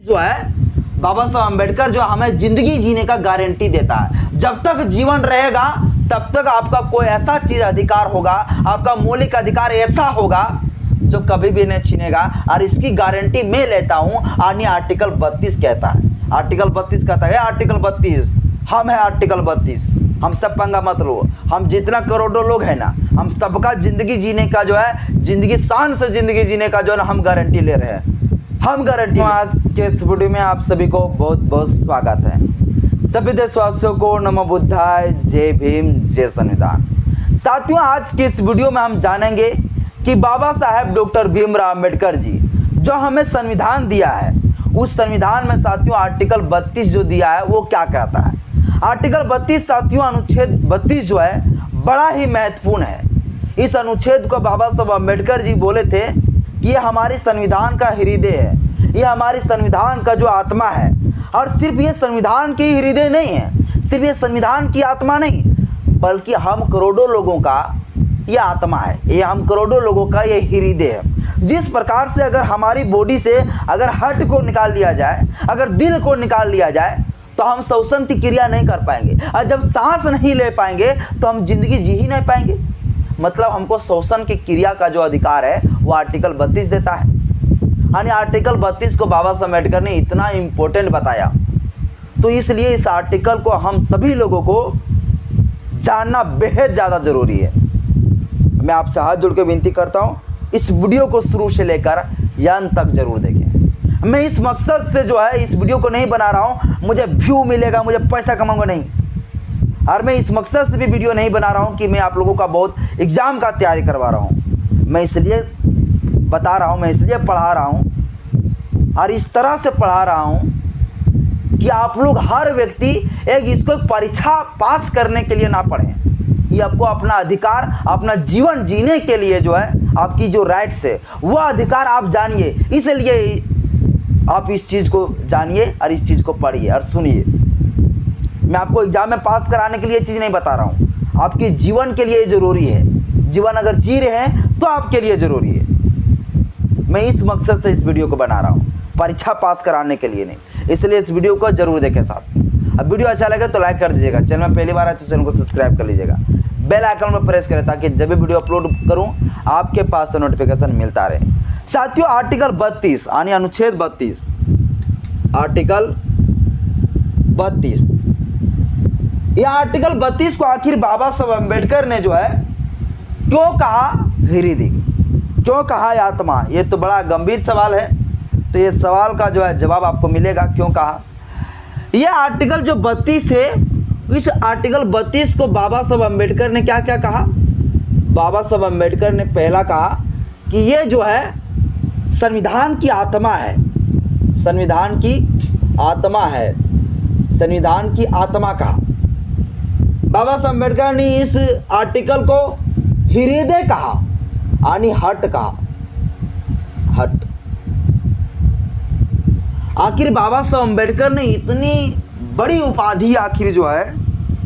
जो है बाबा साहब अम्बेडकर जो हमें जिंदगी जीने का गारंटी देता है। जब तक जीवन रहेगा तब तक आपका कोई ऐसा चीज अधिकार होगा, आपका मौलिक अधिकार ऐसा होगा जो कभी भी नहीं छीनेगा। और इसकी गारंटी मैं लेता हूं। यानी आर्टिकल 32 कहता है, आर्टिकल 32 कहता है, आर्टिकल 32 हम है, आर्टिकल 32 हम सब पंगा मत लो। हम जितना करोड़ों लोग हैं ना, हम सबका जिंदगी जीने का जो है, जिंदगी शान से जिंदगी जीने का जो है ना, हम गारंटी ले रहे हैं, हम गारंटी। आज के इस वीडियो में आप सभी को बहुत बहुत स्वागत है। सभी देशवासियों को नमो बुद्धाय, जय भीम, जय संविधान। साथियों, आज के इस वीडियो में हम जानेंगे कि बाबा साहेब डॉक्टर भीमराव अम्बेडकर जी जो हमें संविधान दिया है, उस संविधान में साथियों आर्टिकल 32 जो दिया है वो क्या कहता है। आर्टिकल 32 साथियों, अनुच्छेद 32 जो है बड़ा ही महत्वपूर्ण है। इस अनुच्छेद को बाबा साहब अम्बेडकर जी बोले थे कि ये हमारी संविधान का हृदय है, ये हमारी संविधान का जो आत्मा है। और सिर्फ ये संविधान की हृदय नहीं है, सिर्फ ये संविधान की आत्मा नहीं, बल्कि हम करोड़ों लोगों का ये आत्मा है, ये हम करोड़ों लोगों का ये हृदय है। जिस प्रकार से अगर हमारी बॉडी से अगर हार्ट को निकाल लिया जाए, अगर दिल को निकाल लिया जाए, तो हम श्वसन की क्रिया नहीं कर पाएंगे। और जब सांस नहीं ले पाएंगे तो हम जिंदगी जी ही नहीं पाएंगे। मतलब हमको श्वसन की क्रिया का जो अधिकार है वो आर्टिकल 32 देता है। यानी आर्टिकल 32 को बाबा साहब अम्बेडकर ने इतना इम्पोर्टेंट बताया, तो इसलिए इस आर्टिकल को हम सभी लोगों को जानना बेहद ज़्यादा ज़रूरी है। मैं आपसे हाथ जोड़ के विनती करता हूँ, इस वीडियो को शुरू से लेकर अंत तक जरूर देखें। मैं इस मकसद से जो है इस वीडियो को नहीं बना रहा हूँ मुझे व्यू मिलेगा, मुझे पैसा कमाऊंगा, नहीं। और मैं इस मकसद से भी वीडियो नहीं बना रहा हूँ कि मैं आप लोगों का बहुत एग्ज़ाम का तैयारी करवा रहा हूँ। मैं इसलिए बता रहा हूँ, मैं इसलिए पढ़ा रहा हूँ और इस तरह से पढ़ा रहा हूँ कि आप लोग हर व्यक्ति इसको परीक्षा पास करने के लिए ना पढ़ें। ये आपको अपना अधिकार, अपना जीवन जीने के लिए जो है आपकी जो राइट्स है वह अधिकार आप जानिए। इसलिए आप इस चीज़ को जानिए और इस चीज़ को पढ़िए और सुनिए। मैं आपको एग्जाम में पास कराने के लिए चीज़ नहीं बता रहा हूँ, आपके जीवन के लिए ज़रूरी है। जीवन अगर जी रहे हैं तो आपके लिए ज़रूरी है। मैं इस मकसद से इस वीडियो को बना रहा हूँ, परीक्षा पास कराने के लिए नहीं। इसलिए इस वीडियो को जरूर देखें साथ में। अब वीडियो अच्छा लगे तो लाइक कर दीजिएगा, चैनल में पहली बार आए तो चैनल को सब्सक्राइब कर लीजिएगा, बेल आइकन पर प्रेस करें ताकि जब भी वीडियो अपलोड करूं आपके पास तो नोटिफिकेशन मिलता रहे। साथियों, आर्टिकल 32 यानी अनुच्छेद 32, आर्टिकल 32, यह आर्टिकल 32 को आखिर बाबा साहब अम्बेडकर ने जो है क्यों कहा हृदय, क्यों कहा आत्मा? ये तो बड़ा गंभीर सवाल है, तो ये सवाल का जो है जवाब आपको मिलेगा क्यों कहा। यह आर्टिकल जो 32 है, इस आर्टिकल 32 को बाबा साहब अम्बेडकर ने क्या क्या कहा? बाबा साहब अम्बेडकर ने पहला कहा कि ये जो है संविधान की आत्मा है, संविधान की आत्मा है, संविधान की आत्मा कहा। बाबा साहब अम्बेडकर ने इस आर्टिकल को हृदय कहा, यानी हट कहा, हट। आखिर बाबा साहब अम्बेडकर ने इतनी बड़ी उपाधि आखिर जो है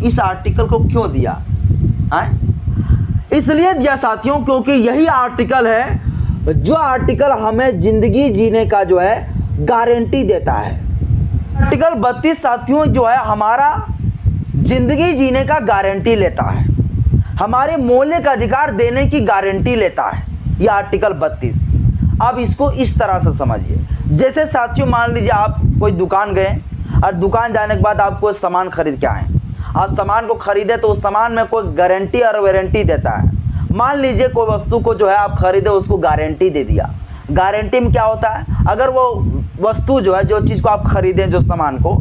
इस आर्टिकल को क्यों दिया है? इसलिए दिया साथियों क्योंकि यही आर्टिकल है जो आर्टिकल हमें जिंदगी जीने का जो है गारंटी देता है। आर्टिकल 32 साथियों जो है हमारा जिंदगी जीने का गारंटी लेता है, हमारे मौलिक अधिकार देने की गारंटी लेता है यह आर्टिकल 32। अब इसको इस तरह से समझिए, जैसे साथियों मान लीजिए आप कोई दुकान गए और दुकान जाने के बाद आप कोई सामान खरीद के आए, आप सामान को खरीदे तो उस सामान में कोई गारंटी और वारंटी देता है। मान लीजिए कोई वस्तु को जो है आप खरीदे, उसको गारंटी दे दिया। गारंटी में क्या होता है, अगर वो वस्तु जो है, जो चीज़ को आप खरीदें, जो सामान को,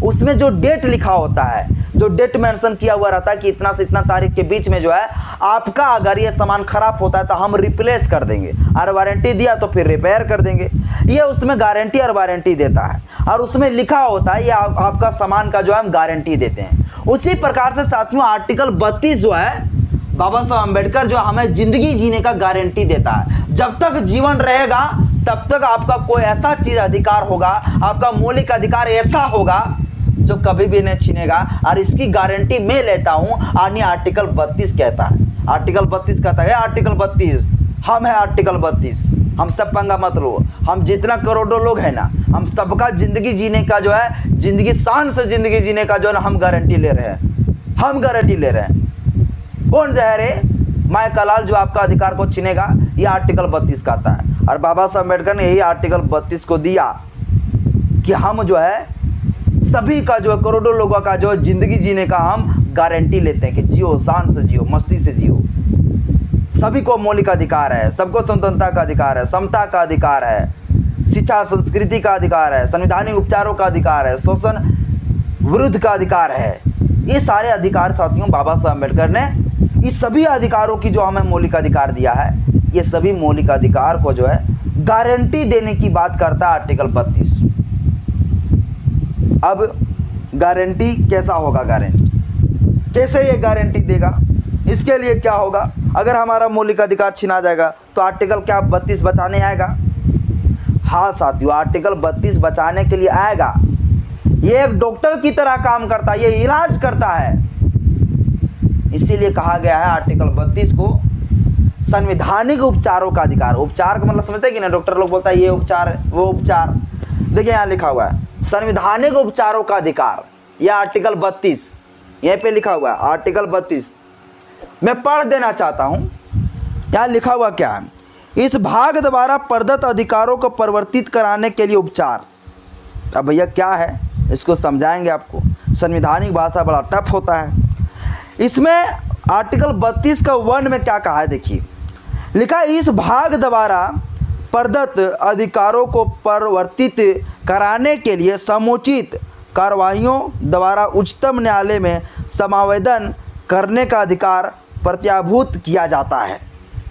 उसमें जो डेट लिखा होता है, जो डेट मेंशन किया हुआ रहता है कि इतना से इतना तारीख के बीच में जो है आपका अगर ये सामान खराब होता है तो हम रिप्लेस कर देंगे, और वारंटी दिया तो फिर रिपेयर कर देंगे। ये उसमें गारंटी और वारंटी देता है, और उसमें लिखा होता है ये आपका सामान का जो है हम गारंटी देते हैं। उसी प्रकार से साथियों आर्टिकल 32 जो है बाबा साहब अम्बेडकर जो हमें जिंदगी जीने का गारंटी देता है। जब तक जीवन रहेगा तब तक आपका कोई ऐसा चीज अधिकार होगा, आपका मौलिक अधिकार ऐसा होगा जो कभी भी नहीं छीनेगा, और इसकी गारंटी मैं लेता हूं। यानी आर्टिकल 32 कहता है, आर्टिकल 32 कहता है, आर्टिकल 32 हम है, आर्टिकल 32 हम सब पंगा मत लो। हम जितना करोड़ों लोग हैं ना, हम सबका जिंदगी जीने का जो है, जिंदगी शान से जिंदगी जीने का जो है ना, हम गारंटी ले रहे हैं। हम गारंटी ले रहे हैं। कौन जहर है मैं कलाल जो आपका अधिकार को छीनेगा, ये आर्टिकल 32 का आता है। और बाबा साहब अम्बेडकर ने यही आर्टिकल 32 को दिया कि हम जो है सभी का जो है, करोड़ों लोगों का जो है जिंदगी जीने का हम गारंटी लेते हैं कि जियो, शान से जियो, मस्ती से जियो। सभी को मौलिक अधिकार है, सबको स्वतंत्रता का अधिकार है, समता का अधिकार है, शिक्षा संस्कृति का अधिकार है, संवैधानिक उपचारों का अधिकार है, शोषण विरुद्ध का अधिकार है। ये सारे अधिकार साथियों बाबा साहब अम्बेडकर ने इस सभी अधिकारों की जो हमें मौलिक अधिकार दिया है, ये सभी मौलिक अधिकार को जो है गारंटी देने की बात करता है आर्टिकल 32। अब गारंटी कैसा होगा, गारंटी कैसे ये गारंटी देगा, इसके लिए क्या होगा? अगर हमारा मौलिक अधिकार छीना जाएगा तो आर्टिकल क्या 32 बचाने आएगा? हाँ साथियों, आर्टिकल 32 बचाने के लिए आएगा। ये एक डॉक्टर की तरह काम करता है, ये इलाज करता है। इसीलिए कहा गया है आर्टिकल 32 को संवैधानिक उपचारों का अधिकार। उपचार का मतलब समझते हैं कि ना, डॉक्टर लोग बोलता है ये उपचार है, वो उपचार। देखिए यहाँ लिखा हुआ है संवैधानिक उपचारों का अधिकार, यह आर्टिकल 32 यहीं पे लिखा हुआ है। आर्टिकल 32 मैं पढ़ देना चाहता हूँ। यहाँ लिखा हुआ क्या है? इस भाग द्वारा प्रदत्त अधिकारों को परिवर्तित कराने के लिए उपचार। अब भैया क्या है, इसको समझाएंगे आपको। संवैधानिक भाषा बड़ा टफ होता है। इसमें आर्टिकल 32 का 1 में क्या कहा है, देखिए लिखा है इस भाग द्वारा प्रदत्त अधिकारों को परिवर्तित कराने के लिए समुचित कार्रवाइयों द्वारा उच्चतम न्यायालय में समावेदन करने का अधिकार प्रत्याभूत किया जाता है।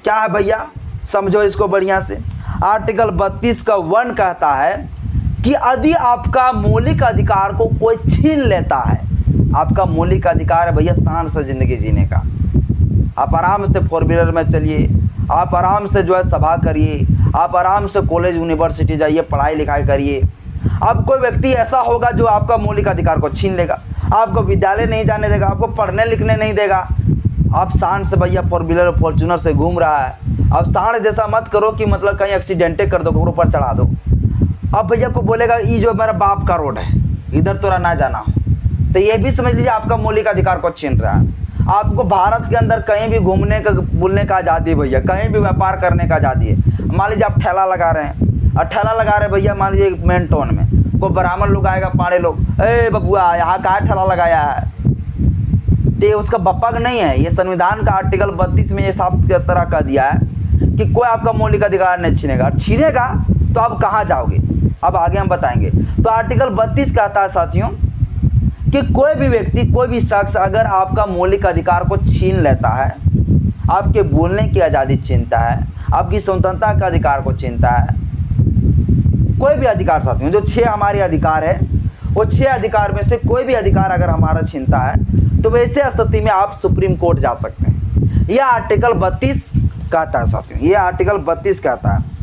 क्या है भैया, समझो इसको बढ़िया से। आर्टिकल 32 का 1 कहता है कि यदि आपका मौलिक अधिकार को कोई छीन लेता है, आपका मौलिक अधिकार है भैया शान से ज़िंदगी जीने का। आप आराम से 4 व्हीलर में चलिए, आप आराम से जो है सभा करिए, आप आराम से कॉलेज यूनिवर्सिटी जाइए, पढ़ाई लिखाई करिए। अब कोई व्यक्ति ऐसा होगा जो आपका मौलिक अधिकार को छीन लेगा, आपको विद्यालय नहीं जाने देगा, आपको पढ़ने लिखने नहीं देगा। आप शान से भैया 4 व्हीलर फॉर्चूनर से घूम रहा है। अब सांड जैसा मत करो कि मतलब कहीं एक्सीडेंटे कर दो, कहीं ऊपर चढ़ा दो। अब भैया को बोलेगा ये जो मेरा बाप का रोड है, इधर तोरा ना जाना हो, तो ये भी समझ लीजिए आपका मौलिक अधिकार को छीन रहा है। आपको भारत के अंदर कहीं भी घूमने का, बोलने का आज़ादी है भैया, कहीं भी व्यापार करने का आज़ादी है। मान लीजिए आप ठेला लगा रहे हैं, और ठेला लगा रहे हैं भैया, मान लीजिए मेन टाउन में कोई ब्राह्मण लोग आएगा, पाड़े लोग, ए बबुआ यहाँ कहाँ ठेला लगाया है, तो ये उसका बप्पा का नहीं है। ये संविधान का आर्टिकल 32 में ये साफ तरह का दिया है कि कोई आपका मौलिक अधिकार नहीं छीनेगा। छीनेगा तो आप कहाँ जाओगे, अब आगे हम बताएंगे। तो आर्टिकल 32 कहता है साथियों कि कोई भी व्यक्ति, कोई भी शख्स अगर आपका मौलिक अधिकार को छीन लेता है, आपके बोलने की आज़ादी छीनता है, आपकी स्वतंत्रता का अधिकार को छीनता है, कोई भी अधिकार साथियों, जो 6 हमारे अधिकार है, वो 6 अधिकार में से कोई भी अधिकार अगर हमारा छीनता है, तो वैसे स्थिति में आप सुप्रीम कोर्ट जा सकते हैं। यह आर्टिकल 32 कहता है साथियों, ये आर्टिकल 32 कहता है।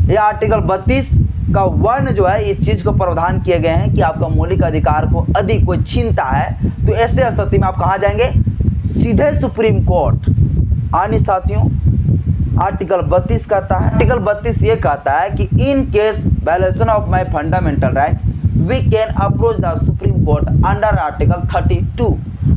यह आर्टिकल 32 का 1 जो है, इस चीज़ को प्रावधान किए गए हैं कि आपका मौलिक अधिकार को यदि कोई छीनता है तो ऐसे स्थिति में आप कहाँ जाएंगे, सीधे सुप्रीम कोर्ट। आनी साथियों आर्टिकल 32 कहता है, आर्टिकल 32 ये कहता है कि in case violation of my fundamental right we can approach the Supreme Court under article 32।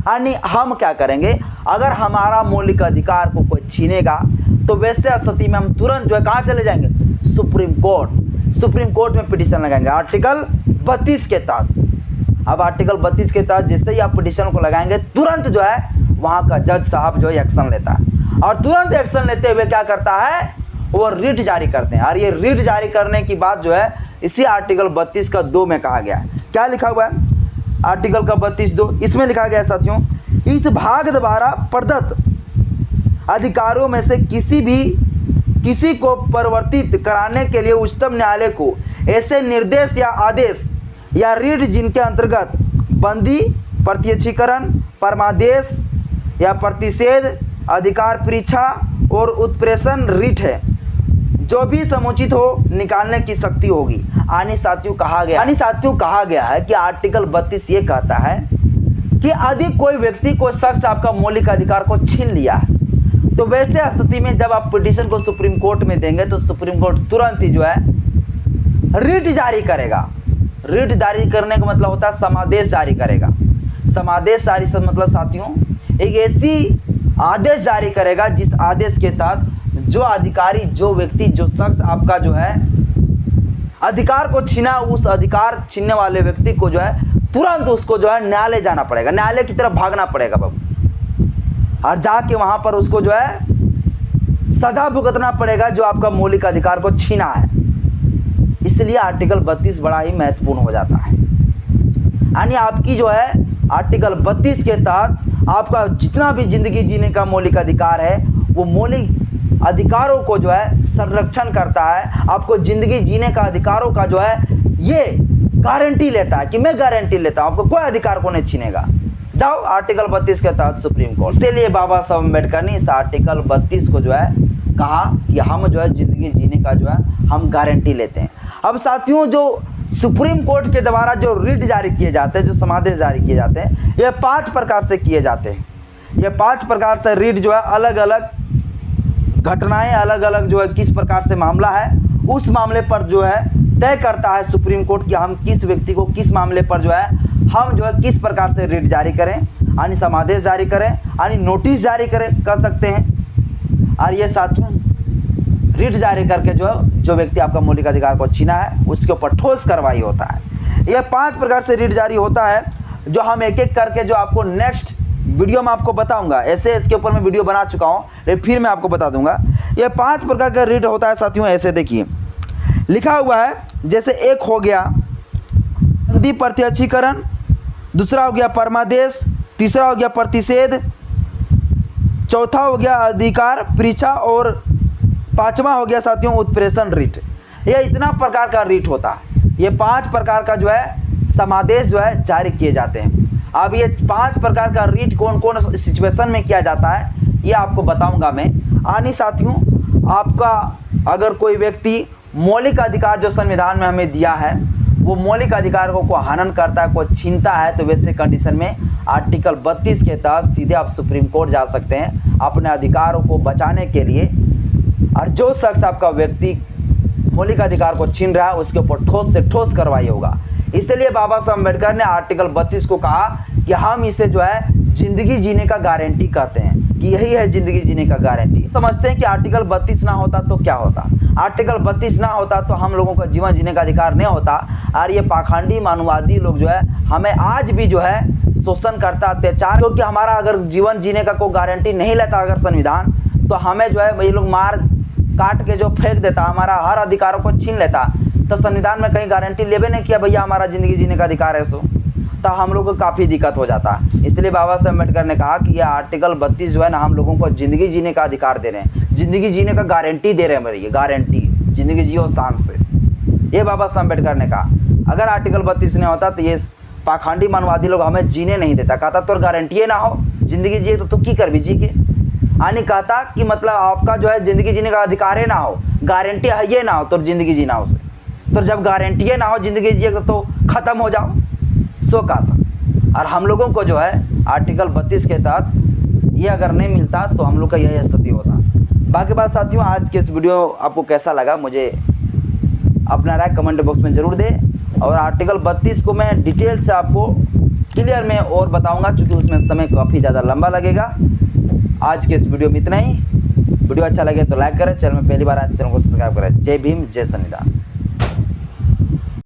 यानी हम क्या करेंगे, अगर हमारा मौलिक अधिकार को कोई छीनेगा तो वैसे स्थिति में हम तुरंत जो है कहाँ चले जाएंगे, सुप्रीम कोर्ट। सुप्रीम कोर्ट में पिटीशन लगाएंगे आर्टिकल 32 के तहत। अब आर्टिकल 32 के तहत जैसे ही आप पिटीशन को लगाएंगे, तुरंत जो है वहाँ का जज साहब जो है एक्शन लेता है, और तुरंत एक्शन लेते हुए क्या करता है, वो रिट जारी करते हैं। और ये रिट जारी करने की बात जो है इसी आर्टिकल 32 का 2 में कहा गया है। क्या लिखा हुआ है आर्टिकल का 32(2), इसमें लिखा गया है साथियों, इस भाग द्वारा प्रदत्त अधिकारों में से किसी को परिवर्तित कराने के लिए उच्चतम न्यायालय को ऐसे निर्देश या आदेश या रीट जिनके अंतर्गत बंदी, प्रत्यक्षीकरण, परमादेश या प्रतिषेध, अधिकार परीक्षा और उत्प्रेषण रीट है, जो भी समुचित हो निकालने की शक्ति होगी। आनी साथियों कहा गया है कि आर्टिकल 32 ये कहता है कि यदि कोई व्यक्ति, कोई शख्स आपका मौलिक अधिकार को छीन लिया है, तो वैसे स्थिति में जब आप पिटीशन को सुप्रीम कोर्ट में देंगे तो सुप्रीम कोर्ट तुरंत ही जो है रिट जारी करेगा। रिट जारी करने का मतलब होता है समादेश जारी करेगा। समादेश जारी से मतलब साथियों एक ऐसी आदेश जारी करेगा जिस आदेश के तहत जो अधिकारी, जो व्यक्ति, जो शख्स आपका जो है अधिकार को छीना, उस अधिकार छीनने वाले व्यक्ति को जो है तुरंत उसको जो है न्यायालय जाना पड़ेगा, न्यायालय की तरफ भागना पड़ेगा बाबू, और जाके वहां पर उसको जो है सजा भुगतना पड़ेगा जो आपका मौलिक अधिकार को छीना है। इसलिए आर्टिकल 32 बड़ा ही महत्वपूर्ण हो जाता है। यानी आपकी जो है आर्टिकल 32 के तहत आपका जितना भी जिंदगी जीने का मौलिक अधिकार है वो मौलिक अधिकारों को जो है संरक्षण करता है। आपको जिंदगी जीने का अधिकारों का जो है ये गारंटी लेता है कि मैं गारंटी लेता हूं आपको कोई अधिकार को नहीं छीनेगा। जाओ आर्टिकल 32 के तहत सुप्रीम कोर्ट। इसीलिए बाबा साहब अम्बेडकर ने इस आर्टिकल 32 को जो है कहा कि हम जो है जिंदगी जीने का जो है हम गारंटी लेते हैं। अब साथियों जो सुप्रीम कोर्ट के द्वारा जो रिट जारी किए जाते हैं, जो समादेश जारी किए जाते हैं, ये 5 प्रकार से किए जाते हैं। ये 5 प्रकार से रिट जो है अलग अलग घटनाएं, अलग अलग जो है किस प्रकार से मामला है उस मामले पर जो है तय करता है सुप्रीम कोर्ट कि हम किस व्यक्ति को किस मामले पर जो है हम जो है किस प्रकार से रिट जारी करें, यानी समादेश जारी करें, यानी नोटिस जारी करें कर सकते हैं। और ये साथियों रिट जारी करके जो व्यक्ति आपका मौलिक अधिकार को छीना है उसके ऊपर ठोस कार्रवाई होता है। यह 5 प्रकार से रिट जारी होता है जो हम एक एक करके जो आपको नेक्स्ट वीडियो में आपको बताऊंगा। ऐसे इसके ऊपर मैं वीडियो बना चुका हूं लेकिन फिर मैं आपको बता दूंगा। यह 5 प्रकार का रिट होता है साथियों। ऐसे देखिए लिखा हुआ है, जैसे एक हो गया नकदी प्रत्यक्षीकरण, दूसरा हो गया परमादेश, तीसरा हो गया प्रतिषेध, चौथा हो गया अधिकार परीक्षा और 5वां हो गया साथियों उत्प्रेषण रिट। ये इतना प्रकार का रिट होता है। ये 5 प्रकार का जो है समादेश जो है जारी किए जाते हैं। अब ये 5 प्रकार का रिट कौन कौन सिचुएशन में किया जाता है ये आपको बताऊंगा मैं। आनी साथियों आपका अगर कोई व्यक्ति मौलिक अधिकार जो संविधान में हमें दिया है वो मौलिक अधिकार को हनन करता है, कोई छीनता है, तो वैसे कंडीशन में आर्टिकल 32 के तहत सीधे आप सुप्रीम कोर्ट जा सकते हैं अपने अधिकारों को बचाने के लिए। और जो शख्स आपका व्यक्ति मौलिक अधिकार को छीन रहा है उसके ऊपर ठोस से ठोस कार्रवाई होगा। इसलिए बाबा साहब अम्बेडकर ने आर्टिकल 32 को कहा कि हम इसे जो है जिंदगी जीने का गारंटी कहते हैं कि यही है जिंदगी जीने का गारंटी। समझते हैं कि आर्टिकल 32 ना होता तो क्या होता। आर्टिकल 32 ना होता तो हम लोगों को जीवन जीने का अधिकार नहीं होता। और ये पाखंडी मानववादी लोग जो है हमें आज भी जो है शोषण करता, अत्याचार, क्योंकि हमारा अगर जीवन जीने का कोई गारंटी नहीं लेता अगर संविधान, तो हमें जो है ये लोग मार काट के जो फेंक देता, हमारा हर अधिकारों को छीन लेता। तो संविधान में कहीं गारंटी लेवे नहीं किया भैया हमारा जिंदगी जीने का अधिकार है सो, तो हम लोग को काफ़ी दिक्कत हो जाता। इसलिए बाबा साहब अम्बेडकर ने कहा कि यह आर्टिकल 32 जो है ना हम लोगों को ज़िंदगी जीने का अधिकार दे रहे हैं, ज़िंदगी जीने का गारंटी दे रहे हैं। मेरी ये गारंटी ज़िंदगी जियो शान से, ये बाबा साहब अम्बेडकर ने कहा। अगर आर्टिकल 32 नहीं होता तो ये पाखंडी मानवादी लोग हमें जीने नहीं देता। कहता तो गारंटी ना हो जिंदगी जिए तो तू की कर भी जी के आनी। कहता कि मतलब आपका जो है ज़िंदगी जीने का अधिकार ना हो, गारंटी है ये ना हो तो ज़िंदगी जीना हो से, तो जब गारंटी ना हो ज़िंदगी जिए तो ख़त्म हो जाओ, सो कहा था। और हम लोगों को जो है आर्टिकल 32 के तहत ये अगर नहीं मिलता तो हम लोग का यही स्थिति होता। बाकी बात साथियों आज के इस वीडियो आपको कैसा लगा मुझे अपना राय कमेंट बॉक्स में ज़रूर दें। और आर्टिकल 32 को मैं डिटेल से आपको क्लियर में और बताऊंगा क्योंकि उसमें समय काफ़ी ज़्यादा लंबा लगेगा। आज के इस वीडियो में इतना ही। वीडियो अच्छा लगे तो लाइक करें, चैनल में पहली बार आए चैनल को सब्सक्राइब करें। जय भीम, जय संविधान।